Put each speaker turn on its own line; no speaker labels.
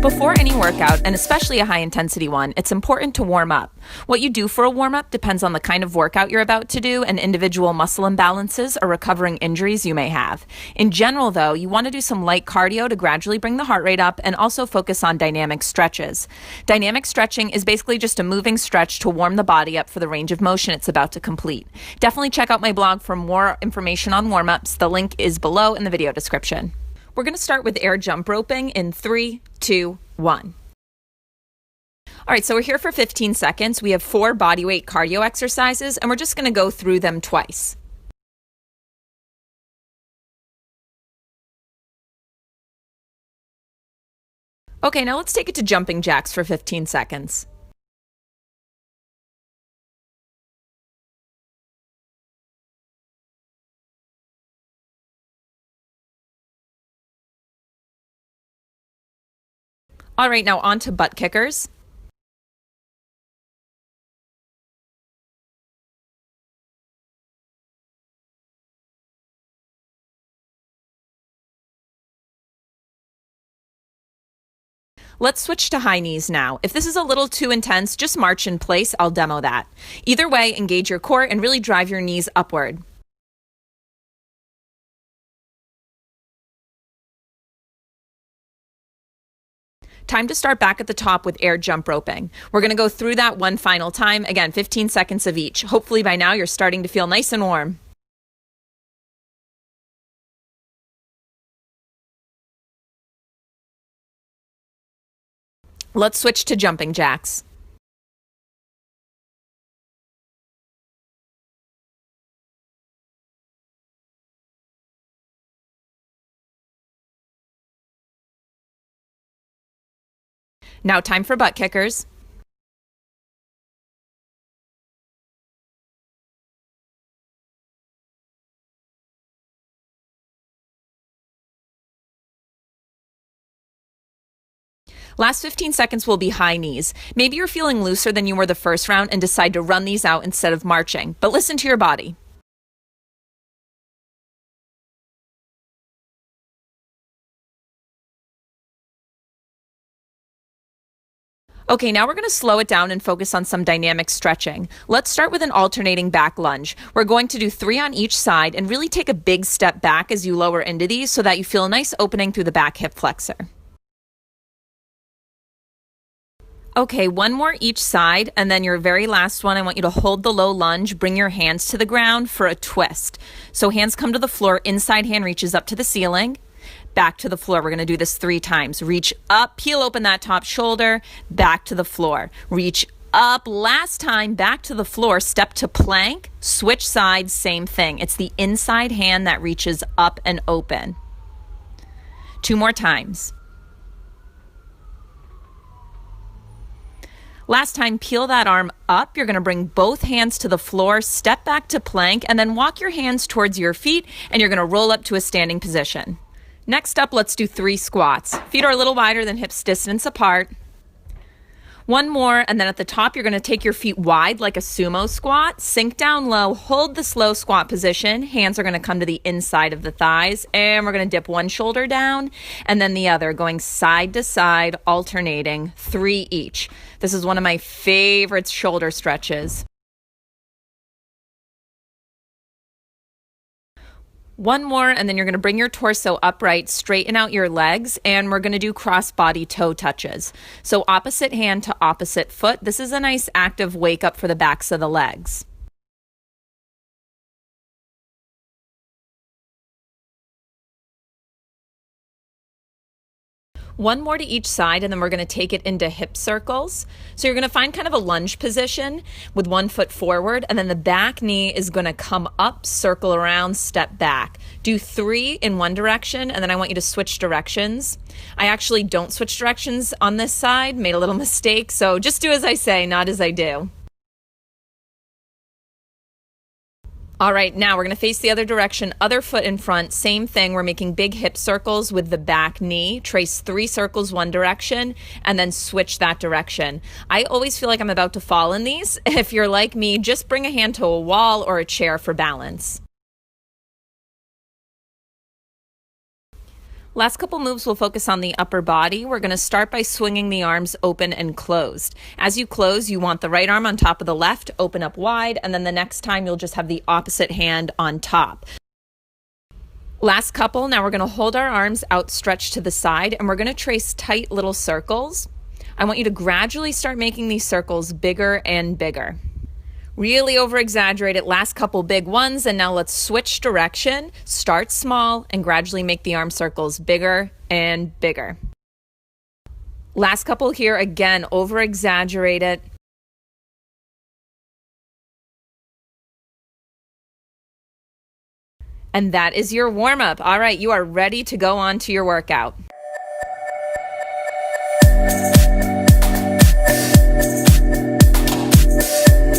Before any workout, and especially a high-intensity one, it's important to warm up. What you do for a warm-up depends on the kind of workout you're about to do and individual muscle imbalances or recovering injuries you may have. In general, though, you want to do some light cardio to gradually bring the heart rate up and also focus on dynamic stretches. Dynamic stretching is basically just a moving stretch to warm the body up for the range of motion it's about to complete. Definitely check out my blog for more information on warm-ups. The link is below in the video description. We're going to start with air jump roping in 3, 2, 1. All right, so we're here for 15 seconds. We have 4 bodyweight cardio exercises, and we're just going to go through them twice. Okay, now let's take it to jumping jacks for 15 seconds. All right, now on to butt kickers. Let's switch to high knees now. If this is a little too intense, just march in place. I'll demo that. Either way, engage your core and really drive your knees upward. Time to start back at the top with air jump roping. We're going to go through that one final time. Again, 15 seconds of each. Hopefully by now you're starting to feel nice and warm. Let's switch to jumping jacks. Now time for butt kickers. Last 15 seconds will be high knees. Maybe you're feeling looser than you were the first round and decide to run these out instead of marching, but listen to your body. Okay, now we're going to slow it down and focus on some dynamic stretching. Let's start with an alternating back lunge. We're going to do 3 on each side and really take a big step back as you lower into these so that you feel a nice opening through the back hip flexor. Okay, 1 more each side, and then your very last one, I want you to hold the low lunge, bring your hands to the ground for a twist. So hands come to the floor, inside hand reaches up to the ceiling. Back to the floor. We're going to do this 3 times. Reach up, peel open that top shoulder, back to the floor. Reach up, last time, back to the floor, step to plank, switch sides, same thing. It's the inside hand that reaches up and open. 2 more times. Last time, peel that arm up. You're going to bring both hands to the floor, step back to plank, and then walk your hands towards your feet, and you're going to roll up to a standing position. Next up, let's do 3 squats. Feet are a little wider than hips distance apart. 1 more, and then at the top, you're going to take your feet wide like a sumo squat. Sink down low, hold the slow squat position. Hands are going to come to the inside of the thighs, and we're going to dip one shoulder down, and then the other, going side to side, alternating, 3 each. This is one of my favorite shoulder stretches. 1 more, and then you're going to bring your torso upright, straighten out your legs, and we're going to do cross-body toe touches. So opposite hand to opposite foot. This is a nice active wake up for the backs of the legs. 1 more to each side, and then we're going to take it into hip circles. So you're going to find kind of a lunge position with 1 foot forward, and then the back knee is going to come up, circle around, step back. Do 3 in one direction, and then I want you to switch directions. I actually don't switch directions on this side, made a little mistake, so just do as I say, not as I do. All right, now we're going to face the other direction, other foot in front, same thing. We're making big hip circles with the back knee. Trace 3 circles one direction and then switch that direction. I always feel like I'm about to fall in these. If you're like me, just bring a hand to a wall or a chair for balance. Last couple moves will focus on the upper body. We're going to start by swinging the arms open and closed. As you close, you want the right arm on top of the left, open up wide, and then the next time you'll just have the opposite hand on top. Last couple, now we're going to hold our arms outstretched to the side and we're going to trace tight little circles. I want you to gradually start making these circles bigger and bigger. Really over-exaggerate it, last couple big ones, and now let's switch direction. Start small and gradually make the arm circles bigger and bigger. Last couple here, again, over-exaggerate it. And that is your warm-up. All right, you are ready to go on to your workout.